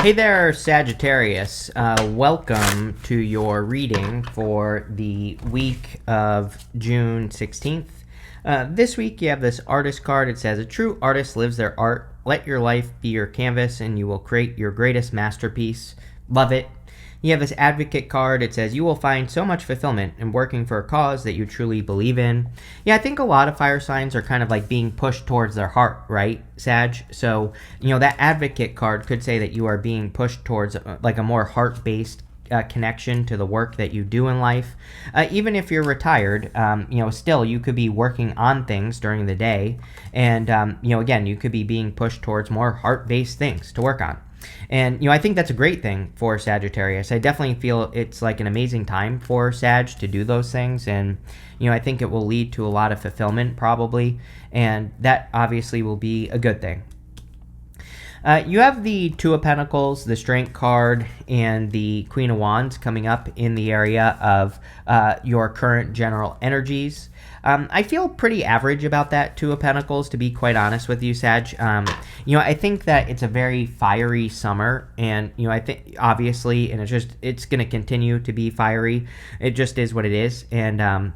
Hey there, Sagittarius. Welcome to your reading for the week of June 16th. This week you have this artist card. It says, a true artist lives their art. Let your life be your canvas and you will create your greatest masterpiece. Love it. You have this advocate card. It says, you will find so much fulfillment in working for a cause that you truly believe in. Yeah, I think a lot of fire signs are kind of like being pushed towards their heart, right, Sag? So, that advocate card could say that you are being pushed towards like a more heart-based connection to the work that you do in life. Even if you're retired, still you could be working on things during the day. And, again, you could be being pushed towards more heart-based things to work on. And, I think that's a great thing for Sagittarius. I definitely feel it's like an amazing time for Sag to do those things. And, I think it will lead to a lot of fulfillment probably. And that obviously will be a good thing. You have the Two of Pentacles, the Strength card, and the Queen of Wands coming up in the area of your current general energies. I feel pretty average about that Two of Pentacles, to be quite honest with you, Sag. I think that it's a very fiery summer, and I think obviously, and it's going to continue to be fiery. It just is what it is, and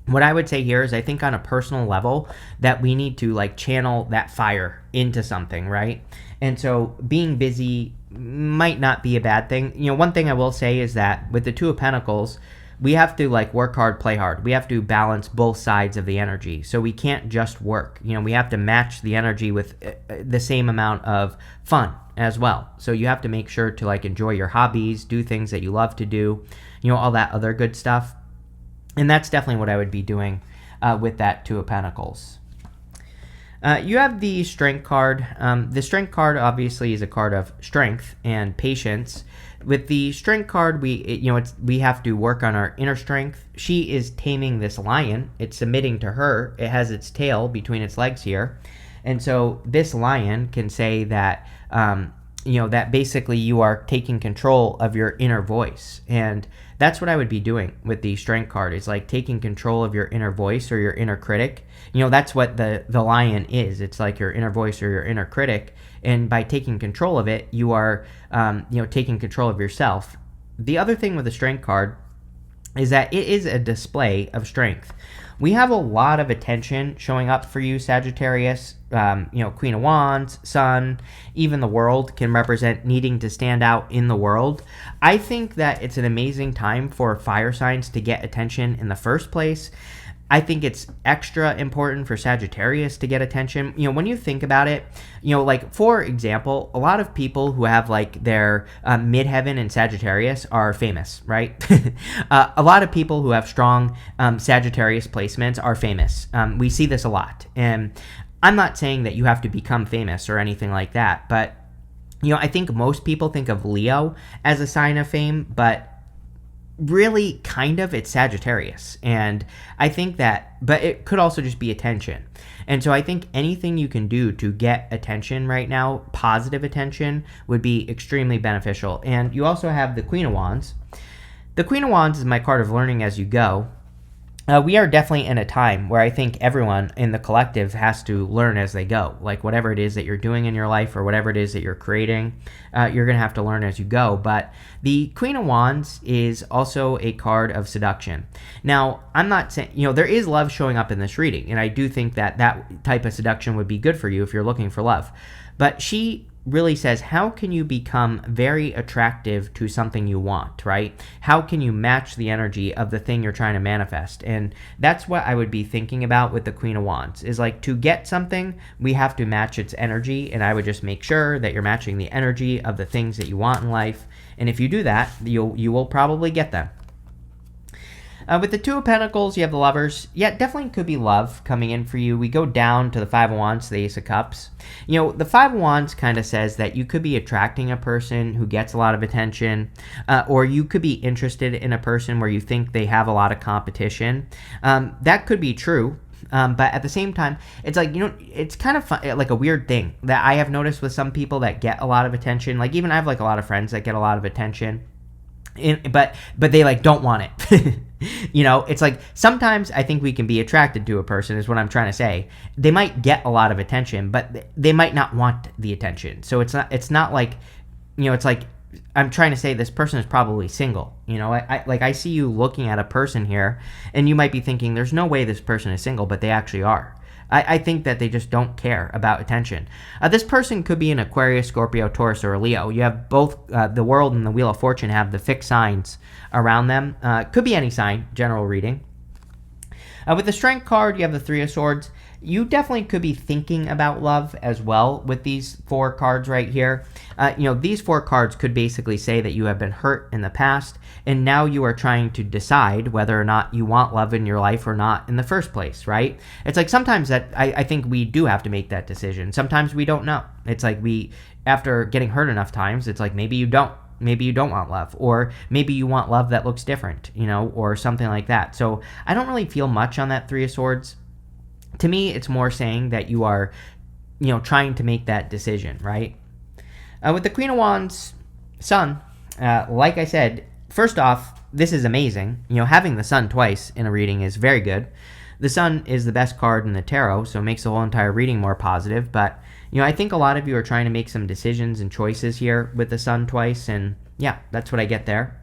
what I would say here is I think on a personal level that we need to like channel that fire into something, right? And so being busy might not be a bad thing. One thing I will say is that with the Two of Pentacles, we have to like work hard, play hard. We have to balance both sides of the energy. So we can't just work. We have to match the energy with the same amount of fun as well. So you have to make sure to like enjoy your hobbies, do things that you love to do, all that other good stuff. And that's definitely what I would be doing with that Two of Pentacles. You have the Strength card. The Strength card obviously is a card of strength and patience. With the Strength card, we have to work on our inner strength. She is taming this lion. It's submitting to her. It has its tail between its legs here. And so this lion can say that, that basically you are taking control of your inner voice. And that's what I would be doing with the Strength card, is like taking control of your inner voice or your inner critic. That's what the lion is. It's like your inner voice or your inner critic. And by taking control of it, you are, taking control of yourself. The other thing with the Strength card is that it is a display of strength. We have a lot of attention showing up for you, Sagittarius. Queen of Wands, Sun, even the World can represent needing to stand out in the world. I think that it's an amazing time for fire signs to get attention in the first place. I think it's extra important for Sagittarius to get attention. When you think about it, like for example, a lot of people who have like their midheaven in Sagittarius are famous, right? A lot of people who have strong Sagittarius placements are famous. We see this a lot. And I'm not saying that you have to become famous or anything like that, but I think most people think of Leo as a sign of fame, but really kind of it's Sagittarius. And I think that, but it could also just be attention. And so I think anything you can do to get attention right now, positive attention, would be extremely beneficial. And you also have the Queen of Wands. The Queen of Wands is my card of learning as you go. We are definitely in a time where I think everyone in the collective has to learn as they go. Like whatever it is that you're doing in your life or whatever it is that you're creating, you're going to have to learn as you go. But the Queen of Wands is also a card of seduction. Now, I'm not saying, there is love showing up in this reading. And I do think that that type of seduction would be good for you if you're looking for love. But she really says, how can you become very attractive to something you want, right? How can you match the energy of the thing you're trying to manifest? And that's what I would be thinking about with the Queen of Wands, is like to get something, we have to match its energy. And I would just make sure that you're matching the energy of the things that you want in life. And if you do that, you will probably get them. With the Two of Pentacles, you have the Lovers. Yeah, definitely could be love coming in for you. We go down to the Five of Wands, to the Ace of Cups. The Five of Wands kind of says that you could be attracting a person who gets a lot of attention, or you could be interested in a person where you think they have a lot of competition. That could be true. But at the same time, it's like, it's kind of fun, like a weird thing that I have noticed with some people that get a lot of attention. Like even I have like a lot of friends that get a lot of attention. But they like don't want it. It's like sometimes I think we can be attracted to a person is what I'm trying to say. They might get a lot of attention, but they might not want the attention. So it's not like it's like I'm trying to say this person is probably single. I see you looking at a person here, and you might be thinking, there's no way this person is single, but they actually are. I think that they just don't care about attention. This person could be an Aquarius, Scorpio, Taurus, or a Leo. You have both the World and the Wheel of Fortune have the fixed signs around them. Could be any sign, general reading. With the Strength card, you have the Three of Swords. You definitely could be thinking about love as well with these 4 cards right here. These 4 cards could basically say that you have been hurt in the past, and now you are trying to decide whether or not you want love in your life or not in the first place, right? It's like sometimes that I think we do have to make that decision. Sometimes we don't know. It's like after getting hurt enough times, it's like maybe you don't. Maybe you don't want love, or maybe you want love that looks different, or something like that. So I don't really feel much on that Three of Swords. To me, it's more saying that you are, trying to make that decision, right? With the Queen of Wands, Sun, like I said, first off, this is amazing. Having the Sun twice in a reading is very good. The Sun is the best card in the tarot, so it makes the whole entire reading more positive. But, I think a lot of you are trying to make some decisions and choices here with the Sun twice, and yeah, that's what I get there.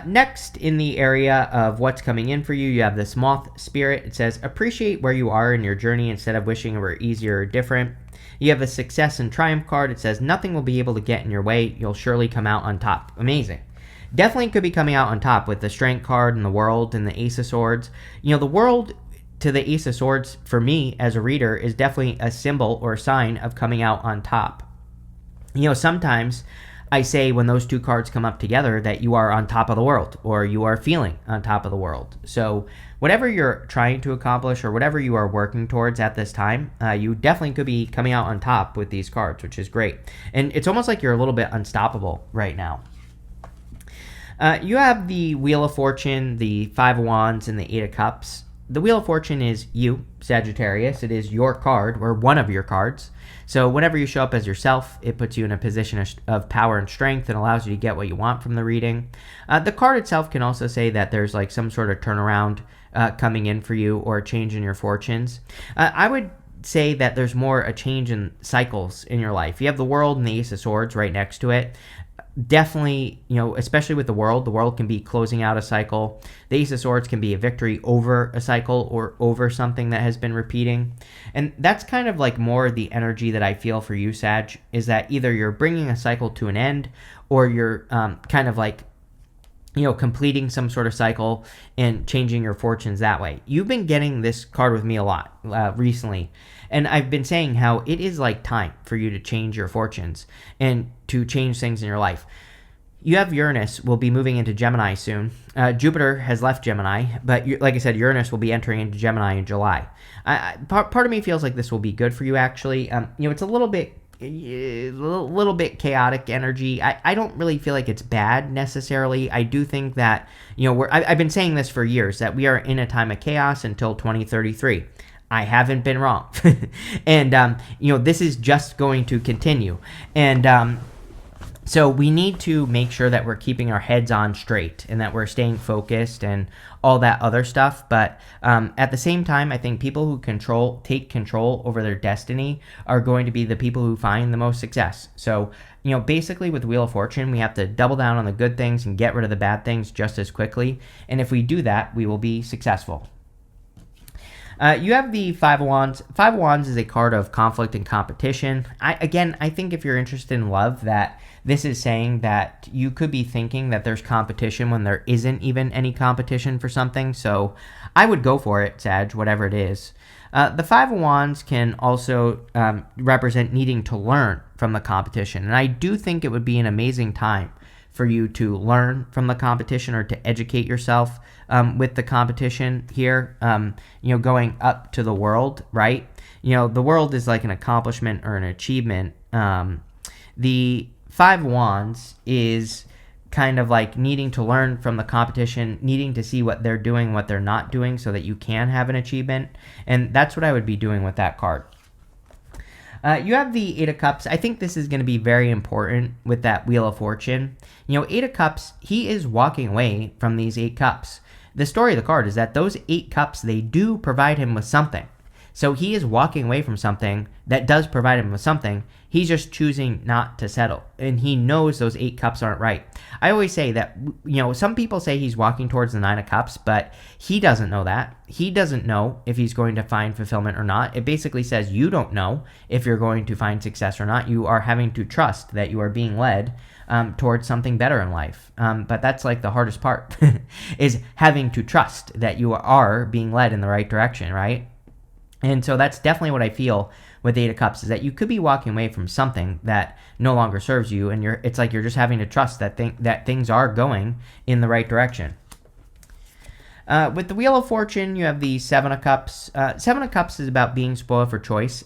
Next, in the area of what's coming in for you, you have this Moth Spirit. It says, appreciate where you are in your journey instead of wishing it were easier or different. You have a Success and Triumph card. It says, nothing will be able to get in your way. You'll surely come out on top. Amazing. Definitely could be coming out on top with the Strength card and the World and the Ace of Swords. The World to the Ace of Swords, for me as a reader, is definitely a symbol or a sign of coming out on top. Sometimes I say when those 2 cards come up together that you are on top of the world, or you are feeling on top of the world. So whatever you're trying to accomplish or whatever you are working towards at this time, you definitely could be coming out on top with these cards, which is great. And it's almost like you're a little bit unstoppable right now. You have the Wheel of Fortune, the Five of Wands, and the Eight of Cups. The Wheel of Fortune is you, Sagittarius. It is your card, or one of your cards. So whenever you show up as yourself, it puts you in a position of power and strength and allows you to get what you want from the reading. The card itself can also say that there's like some sort of turnaround coming in for you, or a change in your fortunes. I would say that there's more a change in cycles in your life. You have the World and the Ace of Swords right next to it. Definitely, especially with the World can be closing out a cycle. The Ace of Swords can be a victory over a cycle or over something that has been repeating. And that's kind of like more the energy that I feel for you, Sag, is that either you're bringing a cycle to an end, or you're kind of like, completing some sort of cycle and changing your fortunes that way. You've been getting this card with me a lot recently. And I've been saying how it is like time for you to change your fortunes and to change things in your life. You have Uranus will be moving into Gemini soon. Jupiter has left Gemini, but like I said, Uranus will be entering into Gemini in July. Part of me feels like this will be good for you, actually. It's a little bit chaotic energy. I don't really feel like it's bad necessarily. I do think that, I've been saying this for years, that we are in a time of chaos until 2033. I haven't been wrong. And, this is just going to continue. And so we need to make sure that we're keeping our heads on straight and that we're staying focused and all that other stuff. But at the same time, I think people who take control over their destiny are going to be the people who find the most success. So, basically with Wheel of Fortune, we have to double down on the good things and get rid of the bad things just as quickly. And if we do that, we will be successful. You have the Five of Wands. Five of Wands is a card of conflict and competition. I think if you're interested in love, that this is saying that you could be thinking that there's competition when there isn't even any competition for something. So I would go for it, Sag, whatever it is. The Five of Wands can also represent needing to learn from the competition. And I do think it would be an amazing time for you to learn from the competition or to educate yourself with the competition here, going up to the world, right? The world is like an accomplishment or an achievement. The Five of Wands is kind of like needing to learn from the competition, needing to see what they're doing, what they're not doing, so that you can have an achievement. And that's what I would be doing with that card. You have the Eight of Cups. I think this is going to be very important with that Wheel of Fortune. Eight of Cups, he is walking away from these 8 cups. The story of the card is that those 8 cups, they do provide him with something. So he is walking away from something that does provide him with something. He's just choosing not to settle. And he knows those 8 cups aren't right. I always say that, some people say he's walking towards the 9 of cups, but he doesn't know that. He doesn't know if he's going to find fulfillment or not. It basically says you don't know if you're going to find success or not. You are having to trust that you are being led towards something better in life. But that's like the hardest part is having to trust that you are being led in the right direction, right? And so that's definitely what I feel with the 8 of Cups, is that you could be walking away from something that no longer serves you, and it's like you're just having to trust that things are going in the right direction. With the Wheel of Fortune, you have the 7 of Cups. 7 of Cups is about being spoiled for choice.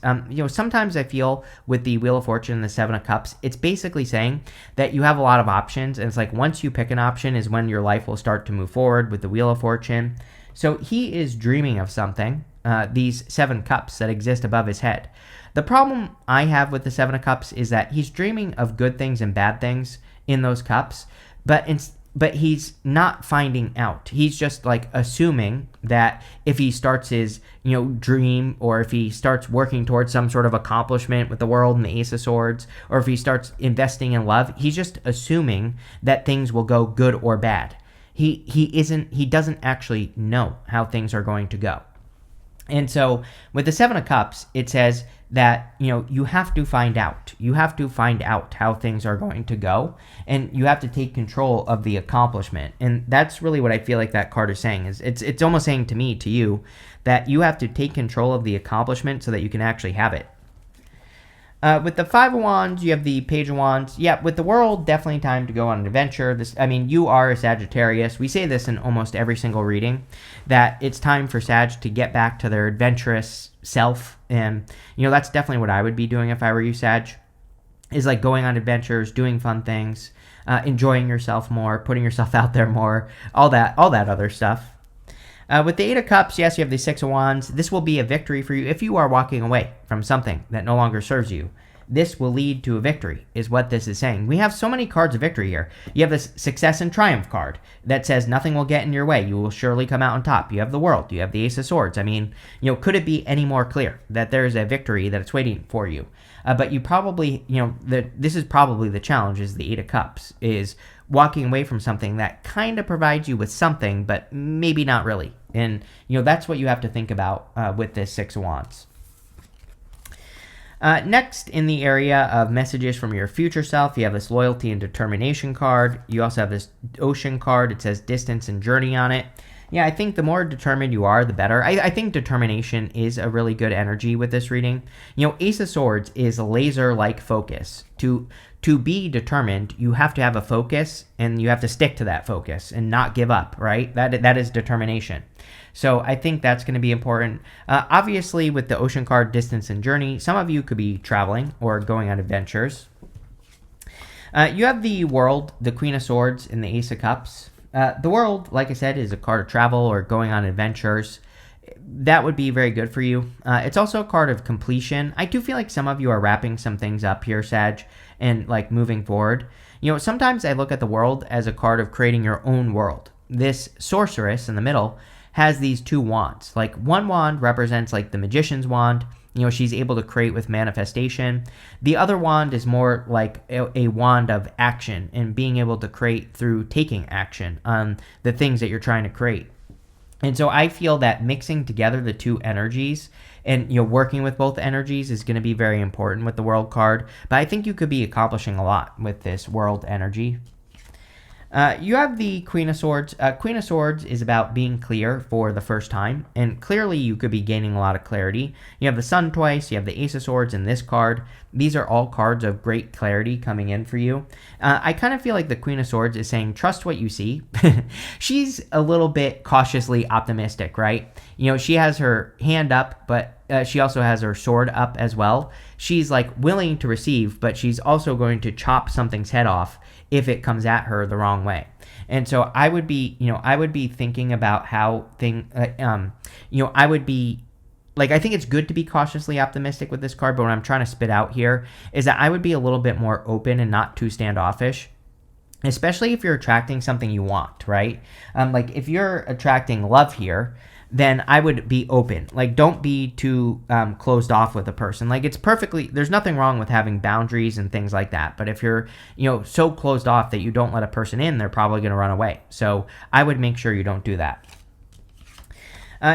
Sometimes I feel with the Wheel of Fortune and the 7 of Cups, it's basically saying that you have a lot of options, and it's like once you pick an option is when your life will start to move forward with the Wheel of Fortune. So he is dreaming of something, these 7 cups that exist above his head. The problem I have with the 7 of Cups is that he's dreaming of good things and bad things in those cups, but he's not finding out. He's just like assuming that if he starts his, dream, or if he starts working towards some sort of accomplishment with the world and the Ace of Swords, or if he starts investing in love, he's just assuming that things will go good or bad. He doesn't actually know how things are going to go. And so with the 7 of Cups, it says that, you have to find out. You have to find out how things are going to go, and you have to take control of the accomplishment. And that's really what I feel like that card is saying. Is it's almost saying to me, to you, that you have to take control of the accomplishment so that you can actually have it. With the 5 of Wands, you have the Page of Wands. Yeah, with the World, definitely time to go on an adventure. You are a Sagittarius. We say this in almost every single reading, that it's time for Sag to get back to their adventurous self. And, that's definitely what I would be doing if I were you, Sag, is like going on adventures, doing fun things, enjoying yourself more, putting yourself out there more, all that other stuff. With the 8 of Cups, yes, you have the 6 of Wands. This will be a victory for you if you are walking away from something that no longer serves you. This will lead to a victory, is what this is saying. We have so many cards of victory here. You have this Success and Triumph card that says nothing will get in your way. You will surely come out on top. You have the World. You have the Ace of Swords. Could it be any more clear that there's a victory that's waiting for you? But you probably, this is probably the challenge, is the 8 of Cups, is walking away from something that kind of provides you with something, but maybe not really. And, that's what you have to think about with this 6 of Wands. Next, in the area of messages from your future self, you have this Loyalty and Determination card. You also have this Ocean card. It says Distance and Journey on it. Yeah, I think the more determined you are, the better. I think determination is a really good energy with this reading. Ace of Swords is laser-like focus. To be determined, you have to have a focus, and you have to stick to that focus and not give up, right? That is determination. So I think that's going to be important. Obviously, with the Ocean card, Distance and Journey, some of you could be traveling or going on adventures. You have the World, the Queen of Swords, and the Ace of Cups. The World, like I said, is a card of travel or going on adventures. That would be very good for you. It's also a card of completion. I do feel like some of you are wrapping some things up here, Sag, and like moving forward. Sometimes I look at the World as a card of creating your own world. This Sorceress in the middle has these 2 wands. Like one wand represents like the Magician's wand. She's able to create with manifestation. The other wand is more like a wand of action and being able to create through taking action on the things that you're trying to create. And so I feel that mixing together the 2 energies and working with both energies is going to be very important with the World card. But I think you could be accomplishing a lot with this World energy. You have the Queen of Swords. Queen of Swords is about being clear for the first time, and clearly you could be gaining a lot of clarity. You have the Sun twice, you have the Ace of Swords in this card. These are all cards of great clarity coming in for you. I kind of feel like the Queen of Swords is saying, trust what you see. She's a little bit cautiously optimistic, right? She has her hand up, but she also has her sword up as well. She's like willing to receive, but she's also going to chop something's head off if it comes at her the wrong way. And so I would be thinking about how I would be like, I think it's good to be cautiously optimistic with this card, but what I'm trying to spit out here is that I would be a little bit more open and not too standoffish, especially if you're attracting something you want, right? Like if you're attracting love here, then I would be open. Like, don't be too closed off with a person. Like, there's nothing wrong with having boundaries and things like that. But if you're, so closed off that you don't let a person in, they're probably going to run away. So I would make sure you don't do that.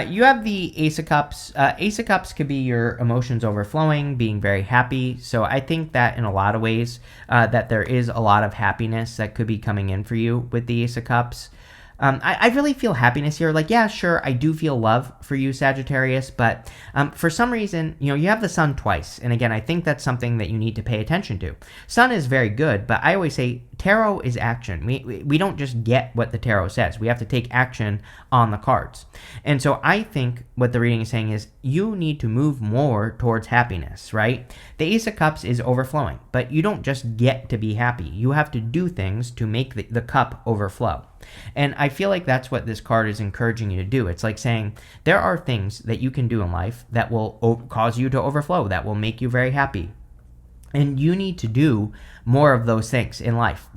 You have the Ace of Cups. Ace of Cups could be your emotions overflowing, being very happy. So I think that in a lot of ways that there is a lot of happiness that could be coming in for you with the Ace of Cups. I really feel happiness here. Like, yeah, sure, I do feel love for you, Sagittarius, but for some reason, you have the sun twice. And again, I think that's something that you need to pay attention to. Sun is very good, but I always say tarot is action. We don't just get what the tarot says. We have to take action on the cards. And so I think what the reading is saying is you need to move more towards happiness, right? The Ace of Cups is overflowing, but you don't just get to be happy. You have to do things to make the cup overflow. And I feel like that's what this card is encouraging you to do. It's like saying there are things that you can do in life that will cause you to overflow, that will make you very happy. And you need to do more of those things in life.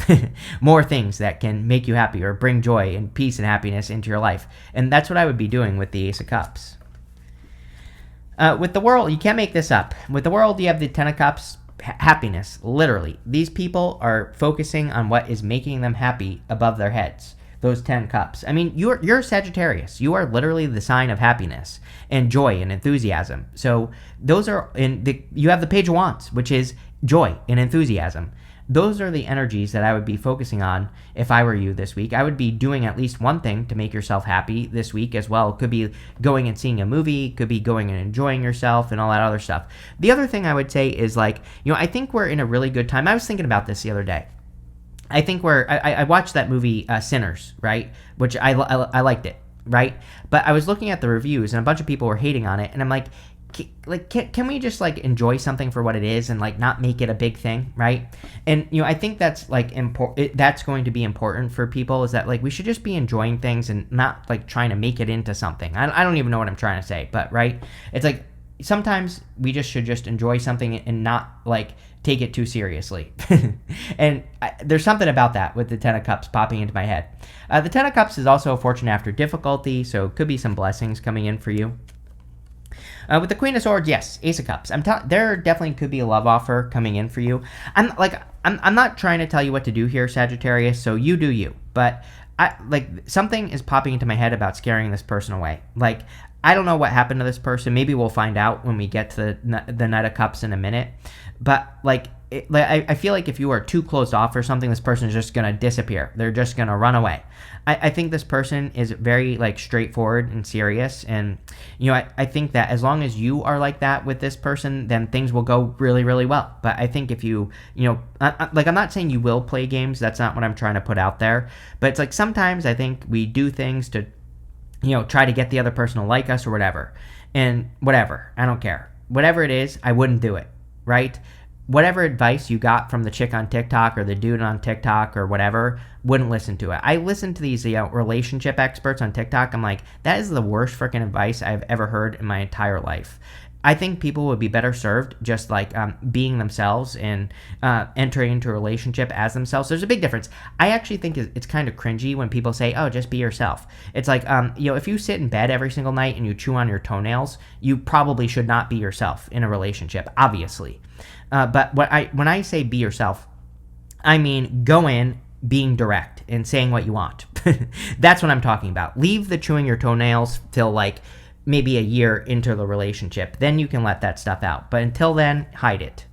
More things that can make you happy or bring joy and peace and happiness into your life. And that's what I would be doing with the Ace of Cups. With the World, you can't make this up. With the World, you have the Ten of Cups. Happiness, literally. These people are focusing on what is making them happy above their heads. Those 10 cups. I mean, you're Sagittarius. You are literally the sign of happiness and joy and enthusiasm. So those are you have the Page of Wands, which is joy and enthusiasm. Those are the energies that I would be focusing on if I were you this week. I would be doing at least one thing to make yourself happy this week as well. It could be going and seeing a movie, could be going and enjoying yourself and all that other stuff. The other thing I would say is I think we're in a really good time. I was thinking about this the other day. I think I watched that movie Sinners, right? Which I liked it, right? But I was looking at the reviews and a bunch of people were hating on it, and I'm like, can we just enjoy something for what it is and not make it a big thing, right? And I think that's that's going to be important for people, is that we should just be enjoying things and not trying to make it into something. I don't even know what I'm trying to say, but right? It's sometimes we should just enjoy something and not take it too seriously. And there's something about that with the Ten of Cups popping into my head. The Ten of Cups is also a fortune after difficulty, so it could be some blessings coming in for you. With the Queen of Swords, yes, Ace of Cups. There definitely could be a love offer coming in for you. I'm not trying to tell you what to do here, Sagittarius, so you do you. But something is popping into my head about scaring this person away. I don't know what happened to this person. Maybe we'll find out when we get to the Knight of Cups in a minute. But I feel like if you are too closed off or something, this person is just going to disappear. They're just going to run away. I think this person is very straightforward and serious. And, I think that as long as you are like that with this person, then things will go really, really well. But I think if you, I'm not saying you will play games. That's not what I'm trying to put out there. But it's sometimes I think we do things to, try to get the other person to like us or whatever. And whatever. I don't care. Whatever it is, I wouldn't do it. Right? Whatever advice you got from the chick on TikTok or the dude on TikTok or whatever, wouldn't listen to it. I listen to these relationship experts on TikTok. I'm like, that is the worst freaking advice I've ever heard in my entire life. I think people would be better served just being themselves and entering into a relationship as themselves. There's a big difference. I actually think it's kind of cringy when people say, oh, just be yourself. It's if you sit in bed every single night and you chew on your toenails, you probably should not be yourself in a relationship, obviously. But when I say be yourself, I mean go in being direct and saying what you want. That's what I'm talking about. Leave the chewing your toenails till maybe a year into the relationship. Then you can let that stuff out. But until then, hide it.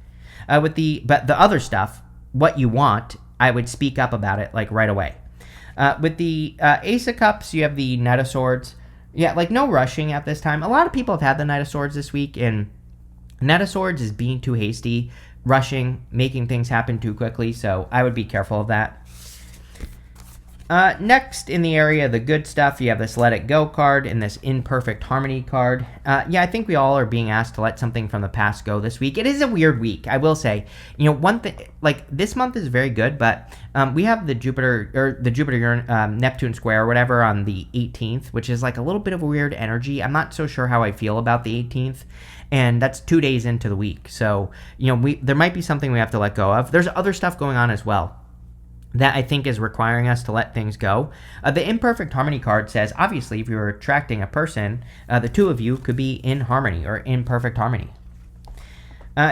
But the other stuff, what you want, I would speak up about it right away. With the Ace of Cups, you have the Knight of Swords. Yeah, no rushing at this time. A lot of people have had the Knight of Swords this week, and Knight of Swords is being too hasty, rushing, making things happen too quickly, so I would be careful of that. Next, in the area of the good stuff, you have this Let It Go card and this Imperfect Harmony card. I think we all are being asked to let something from the past go this week. It is a weird week, I will say. One thing, this month is very good, but we have the Jupiter Neptune square or whatever on the 18th, which is a little bit of a weird energy. I'm not so sure how I feel about the 18th. And that's 2 days into the week. So, there might be something we have to let go of. There's other stuff going on as well. that I think is requiring us to let things go. The imperfect harmony card says, obviously, if you're attracting a person, the two of you could be in harmony or in perfect harmony.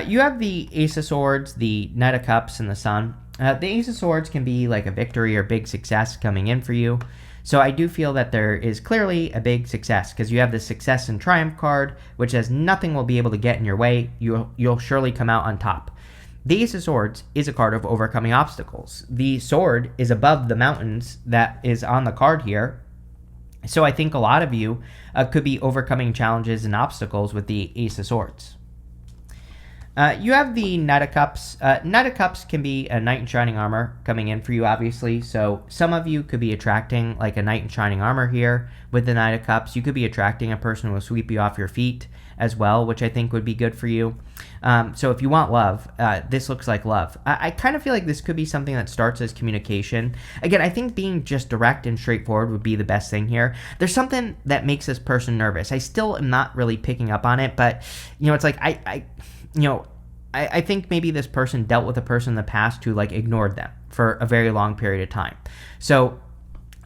You have the Ace of Swords, the Knight of Cups, and the Sun. The Ace of Swords can be like a victory or big success coming in for you. So I do feel that there is clearly a big success because you have the Success and Triumph card, which says nothing will be able to get in your way. You'll surely come out on top. The Ace of Swords is a card of overcoming obstacles. The sword is above the mountains that is on the card here. So I think a lot of you could be overcoming challenges and obstacles with the Ace of Swords. You have the Knight of Cups. Knight of Cups can be a knight in shining armor coming in for you, obviously. So some of you could be attracting like a knight in shining armor here with the Knight of Cups. You could be attracting a person who will sweep you off your feet as well, which I think would be good for you. So if you want love, this looks like love. I kind of feel like this could be something that starts as communication. Again, I think being just direct and straightforward would be the best thing here. There's something that makes this person nervous. I still am not really picking up on it, but it's like I think maybe this person dealt with a person in the past who like ignored them for a very long period of time. So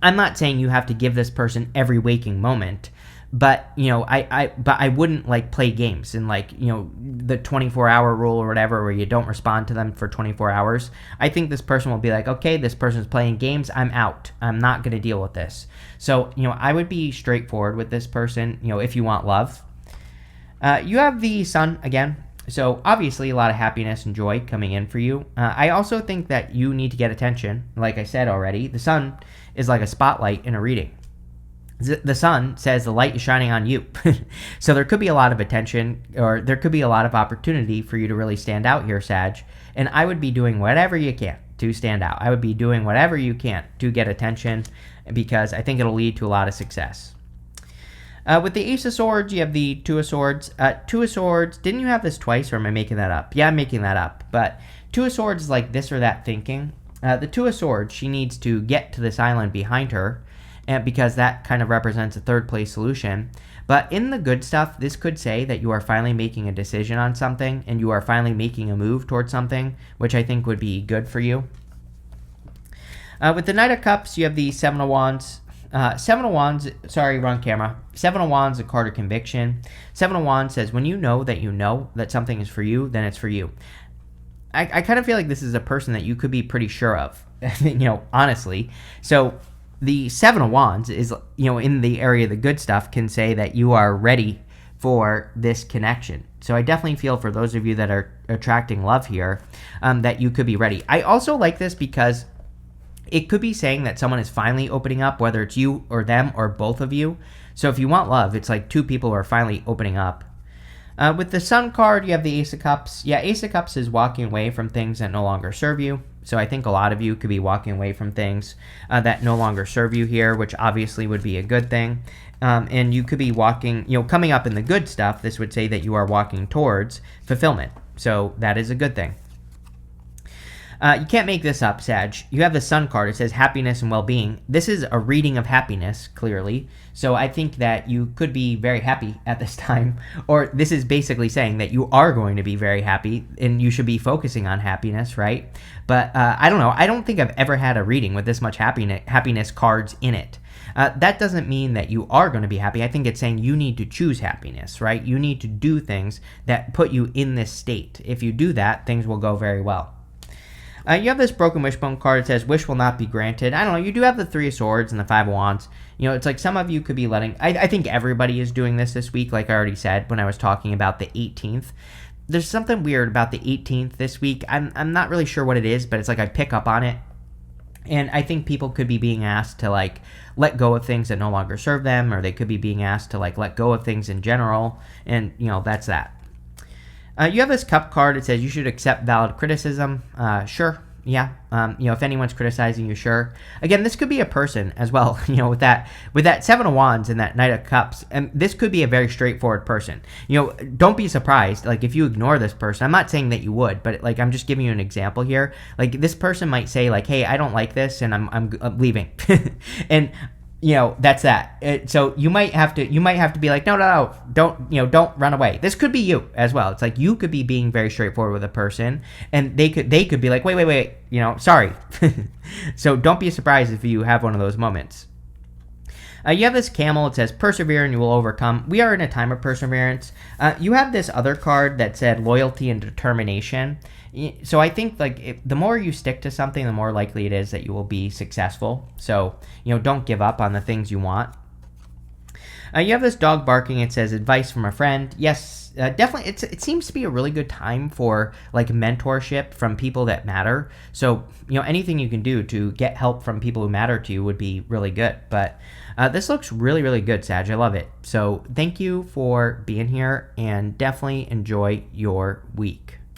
I'm not saying you have to give this person every waking moment, but I wouldn't like play games and like the 24-hour rule or whatever where you don't respond to them for 24 hours. I think this person will be like, okay, this person's playing games, I'm out. I'm not going to deal with this. So I would be straightforward with this person. If you want love. You have the Sun again. So obviously a lot of happiness and joy coming in for you. I also think that you need to get attention. Like I said already, the Sun is like a spotlight in a reading. The Sun says the light is shining on you. So there could be a lot of attention, or there could be a lot of opportunity for you to really stand out here, Sag. And I would be doing whatever you can to stand out. I would be doing whatever you can to get attention because I think it'll lead to a lot of success. With the Ace of Swords, you have the Two of Swords. Two of Swords, didn't you have this twice, or am I making that up? Yeah, I'm making that up. But Two of Swords is like this or that thinking. The Two of Swords, she needs to get to this island behind her, and because that kind of represents a third place solution. But in the good stuff, this could say that you are finally making a decision on something, and you are finally making a move towards something, which I think would be good for you. With the Knight of Cups, you have the Seven of Wands. Seven of Wands, sorry, wrong camera. Seven of Wands, a card of conviction. Seven of Wands says, when you know that something is for you, then it's for you. I kind of feel like this is a person that you could be pretty sure of, honestly. So the Seven of Wands is, in the area of the good stuff, can say that you are ready for this connection. So I definitely feel for those of you that are attracting love here, that you could be ready. I also like this because it could be saying that someone is finally opening up, whether it's you or them or both of you. So if you want love, it's like two people are finally opening up. With the Sun card, you have the Ace of Cups. Yeah, Ace of Cups is walking away from things that no longer serve you. So I think a lot of you could be walking away from things that no longer serve you here, which obviously would be a good thing. And you could be walking, coming up in the good stuff. This would say that you are walking towards fulfillment. So that is a good thing. You can't make this up, Sag. You have the Sun card. It says happiness and well-being. This is a reading of happiness, clearly. So I think that you could be very happy at this time. Or this is basically saying that you are going to be very happy and you should be focusing on happiness, right? But I don't know. I don't think I've ever had a reading with this much happiness cards in it. That doesn't mean that you are going to be happy. I think it's saying you need to choose happiness, right? You need to do things that put you in this state. If you do that, things will go very well. You have this Broken Wishbone card. It says, wish will not be granted. I don't know. You do have the Three of Swords and the Five of Wands. It's like some of you could be letting... I think everybody is doing this week, like I already said when I was talking about the 18th. There's something weird about the 18th this week. I'm not really sure what it is, but it's like I pick up on it. And I think people could be being asked to, like, let go of things that no longer serve them, or they could be being asked to, like, let go of things in general. And, that's that. You have this Cup card. It says you should accept valid criticism. Sure. Yeah. If anyone's criticizing you, sure. Again, this could be a person as well, with that Seven of Wands and that Knight of Cups. And this could be a very straightforward person. Don't be surprised. Like, if you ignore this person, I'm not saying that you would, but like, I'm just giving you an example here. Like, this person might say like, hey, I don't like this and I'm leaving. And, that's that. So you might have to be like, no, don't run away. This could be you as well. It's like you could be being very straightforward with a person, and they could be like, wait, sorry. So don't be surprised if you have one of those moments. You have this camel. It says, persevere and you will overcome. We are in a time of perseverance. You have this other card that said loyalty and determination. So I think the more you stick to something, the more likely it is that you will be successful. So, don't give up on the things you want. You have this dog barking. It says advice from a friend. Yes, definitely. It seems to be a really good time for mentorship from people that matter. So anything you can do to get help from people who matter to you would be really good. But this looks really, really good, Sag. I love it. So thank you for being here, and definitely enjoy your week.